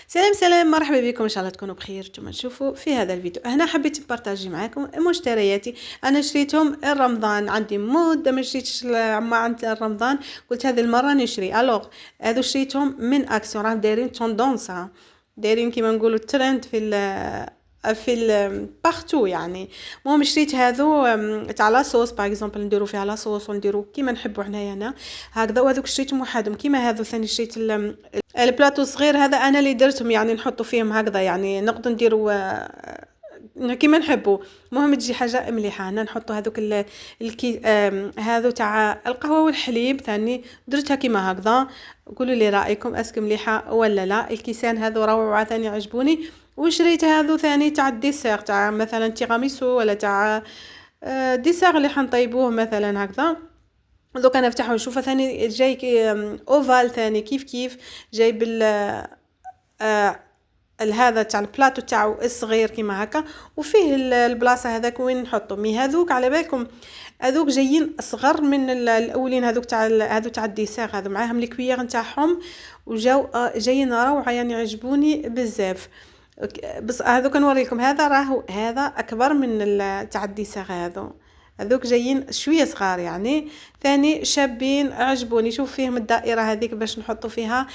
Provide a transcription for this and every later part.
سلام سلام، مرحبا بكم، ان شاء الله تكونوا بخير. نتوما تشوفوا في هذا الفيديو هنا حبيت نبارطاجي معكم مشترياتي. انا شريتهم رمضان، عندي مده ما شريتش مع عند رمضان، قلت هذه المره نشري. الوغ هذو شريتهم من اكسيون، راهم دايرين توندونس، دايرين كيما نقولوا ترند في بارتو يعني. المهم شريت هذو تاع لاصوص باغ اكزومبل، نديرو فيها لاصوص ونديرو كيما نحبوا حنايا هنا هكذا. وهذوك شريتهم وحدهم كيما هذو. ثاني شريت البلاطو صغير هذا انا اللي درتهم، يعني نحطوا فيهم هكذا، يعني نقدر نديروا كيما نحبوا. المهم تجي حاجه مليحه. هنا نحطوا هذوك الكي هذو تاع القهوه والحليب، ثاني درتها كيما هكذا. قولوا لي رايكم اسك مليحه ولا لا. الكيسان هذو روعه ثاني عجبوني. وشريت هذو ثاني تاع الديسير، تاع مثلا تيراميسو ولا تاع ديسير اللي حنطيبوه مثلا هكذا. دوك انا نفتحو نشوفه ثاني جاي اوفال ثاني كيف كيف جاي بال هذا تاع البلاطو تاعو الصغير كيما هكا، وفيه البلاصه هذاك وين نحطو. مي هذوك على بالكم هذوك جايين صغر من الاولين، هذوك تاع هذو تاع الديسير، هذو معاهم الكويير نتاعهم وجاو جايين روعه، يعني عجبوني بزاف. بس هذوك نوريكم، هذا راهو هذا اكبر من تاع الديسير. هذوك جايين شويه صغار يعني، ثاني شابين عجبوني. شوف فيهم الدائره هذيك باش نحطوا فيها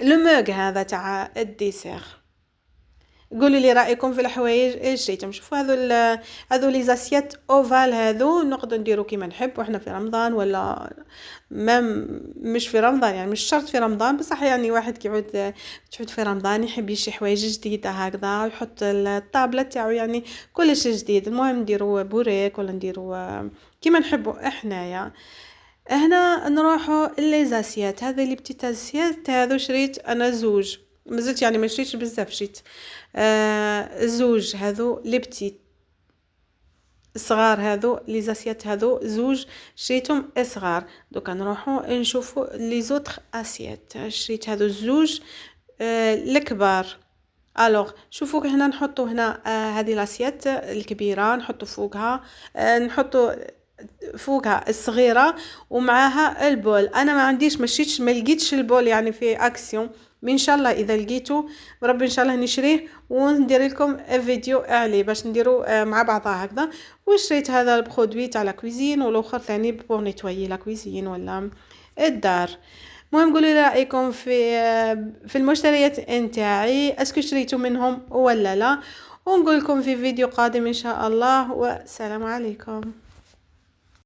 الموغ هذا تاع الديسير. قولوا لي رايكم في الحوايج ايش شريتم. شوفوا هذو لي زاسيات اوفال، هذو نقدر نديرو كيما نحب وحنا في رمضان، ولا مش في رمضان، يعني مش شرط في رمضان بصح، يعني واحد كيعود تحط في رمضان يحب يشي حوايج جديده هكذا، يحط الطابله تاعو يعني كلش جديد. المهم نديرو بوريك ولا نديرو كيما نحبوا احنايا. هنا نروحوا لي زاسيات، هذه لي بتيت زاسيات هذو شريت انا زوج، مازلت يعني ما شريتش بزاف، شريت زوج هذو لي بتيت صغار، هذو لي زاسيات هذو زوج شريتهم صغار. دوكا نروحوا نشوفوا لي زوتر اسيات. شريت هذو الزوج الكبار. الوغ شوفوا هنا نحطوا هنا هذه لاسيات الكبيره نحطوا فوقها، نحطوا فوقها الصغيره ومعاها البول. انا ما عنديش مشيتش ما لقيتش البول يعني في اكسيون، ان شاء الله اذا لقيته وربي ان شاء الله نشريه وندير لكم فيديو عليه باش نديروا مع بعضها هكذا. وشريت هذا البرودوي تاع لا كويزين والاخر ثاني بور نيتوايي لا كويزين ولا الدار. المهم قولوا لي رايكم في المشتريات نتاعي، اسكو شريتوا منهم ولا لا. ونقول لكم في فيديو قادم ان شاء الله، والسلام عليكم.